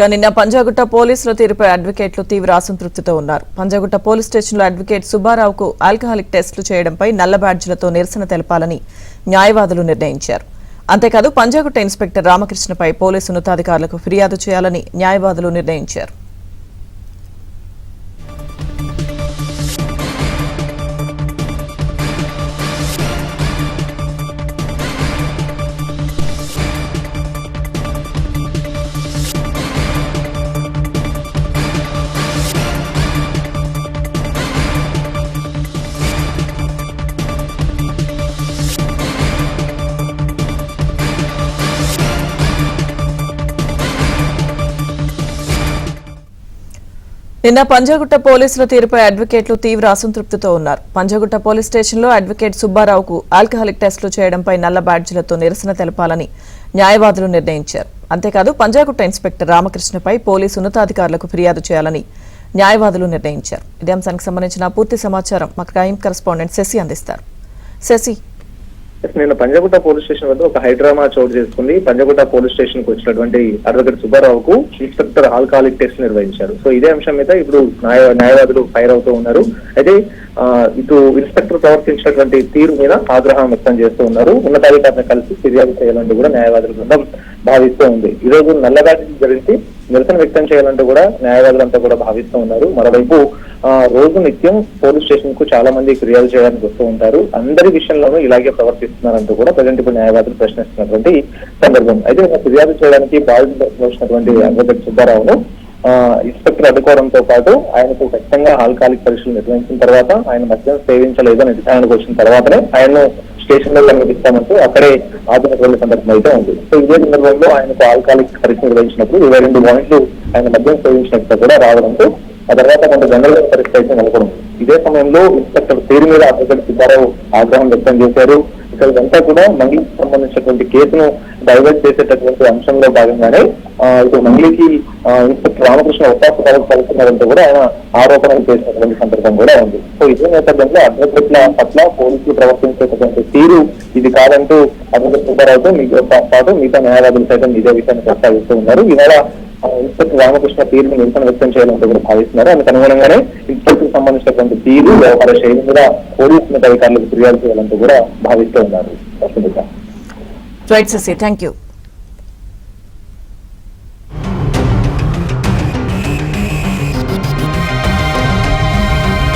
నిన్న పంజాగుట్ట పోలీసుల తీరుపై అడ్వకేట్లు తీవ్ర అసంతృప్తితో ఉన్నారు. పంజాగుట్ట పోలీస్ స్టేషన్లో అడ్వకేట్ సుబ్బారావుకు ఆల్కహాలిక్ టెస్టులు చేయడంపై నల్ల బ్యాడ్జీలతో నిరసన తెలపాలని న్యాయవాదులు నిర్ణయించారు. అంతేకాదు పంజాగుట్ట ఇన్స్పెక్టర్ రామకృష్ణపై పోలీసు ఉన్నతాధికారులకు ఫిర్యాదు చేయాలని న్యాయవాదులు నిర్ణయించారు. నిన్న పంజాగుట్ట పోలీసుల తీరుపై అడ్వకేట్లు తీవ్ర అసంతృప్తితో ఉన్నారు. పంజాగుట్ట పోలీస్ స్టేషన్లో అడ్వకేట్ సుబ్బారావుకు ఆల్కహాలిక్ టెస్టులు చేయడంపై నల్ల బ్యాడ్జీలతో నిరసన తెలపాలని న్యాయవాదులు నిర్ణయించారు. అంతేకాదు పంజాగుట్ట ఇన్స్పెక్టర్ రామకృష్ణపై పోలీసు ఉన్నతాధికారులకు ఫిర్యాదు చేయాలని న్యాయవాదులు నిర్ణయించారు. ఇదే అంశానికి సంబంధించిన పూర్తి సమాచారం మా క్రైమ్ కరెస్పాండెంట్ శశి అందిస్తారు. శశి, నిన్న పంజాగుట్ట పోలీస్ స్టేషన్ వద్ద ఒక హైడ్రామా చోటు చేసుకుంది. పంజాగుట్ట పోలీస్ స్టేషన్ కు వచ్చినటువంటి అడ్వకేట్ సుబ్బారావుకు ఇన్స్పెక్టర్ ఆల్కహాలిక్ టెస్ట్ నిర్వహించారు. సో ఇదే అంశం మీద ఇప్పుడు న్యాయవాదులు ఫైర్ అవుతూ ఉన్నారు. అయితే ఇటు ఇన్స్పెక్టర్ ప్రవర్తించినటువంటి తీరు మీద ఆగ్రహం వ్యక్తం చేస్తూ ఉన్నారు. ఉన్నతాధికారులను కలిసి ఫిర్యాదు చేయాలంటూ కూడా న్యాయవాదుల బృందం భావిస్తూ ఉంది. ఈ రోజు నల్లగాటి గురించి నిరసన వ్యక్తం చేయాలంటూ కూడా న్యాయవాదులంతా కూడా భావిస్తూ ఉన్నారు. మరోవైపు రోజు నిత్యం పోలీస్ స్టేషన్ కు చాలా మంది ఫిర్యాదు చేయడానికి వస్తూ ఉంటారు. అందరి విషయంలోనూ ఇలాగే ప్రవర్తిస్తున్నారంటూ కూడా ప్రజెంట్ ఇప్పుడు న్యాయవాదులు ప్రశ్నిస్తున్నటువంటి సందర్భం. అయితే ఫిర్యాదు చేయడానికి బాధితున్నటువంటి అడ్వకేట్ సుబ్బారావును ఇన్స్పెక్టర్ అడ్డుకోవడంతో పాటు ఆయనకు ఖచ్చితంగా ఆల్కహాలిక్ పరీక్షలు నిర్వహించిన తర్వాత ఆయన మద్యం సేవించలేదని నిర్ధారణకు వచ్చిన తర్వాతనే ఆయన్ను స్టేషన్ లో కనిపిస్తామంటూ అక్కడే ఆపినటువంటి సందర్భం అయితే ఉంది. సో ఇదే సందర్భంలో ఆయనకు ఆల్కహాలిక్ పరీక్ష నిర్వహించినప్పుడు 22 పాయింట్లు ఆయన మద్యం సేవించినట్టు కూడా రావడంతో ఆ తర్వాత కొంత జనరల్ పరిస్థితి అయితే నెలకొంది. ఇదే సమయంలో ఇన్స్పెక్టర్ పేరు మీద అడ్వకేట్ సుబ్బారావు ఆగ్రహం వ్యక్తం చేశారు. ఇక్కడ ఇదంతా కూడా మంగళకి సంబంధించినటువంటి కేసును డైవర్ట్ చేసేటటువంటి అంశంలో భాగంగానే ఇటు మంగళకి ఇన్స్పెక్టర్ రామకృష్ణ ఒత్తాసు కలుస్తున్నారంటూ కూడా ఆయన ఆరోపణలు చేసినటువంటి సందర్భం కూడా ఉంది. సో ఇదే నేపథ్యంలో అడ్వకేట్ల పట్ల పోలీసులు ప్రవర్తించేటటువంటి తీరు ఇది కాదంటూ అడ్వకేట్ సుబ్బారావుతో పాటు మిగతా న్యాయవాదులు సైతం ఇదే విషయాన్ని ప్రస్తావిస్తూ ఉన్నారు. ఇవాళ ఇన్స్పెక్టర్ రామకృష్ణ తీరును నిరసన వ్యక్తం చేయాలంటూ కూడా భావిస్తున్నారు. అందుకు అనుగుణంగానే ఇన్స్పెక్టర్ సంబంధించినటువంటి తీరు వ్యవహార శైలి మీద పోలీసు అధికారులకు ఫిర్యాదు చేయాలంటూ కూడా భావిస్తూ ఉన్నారు. Right Shashi, thank you.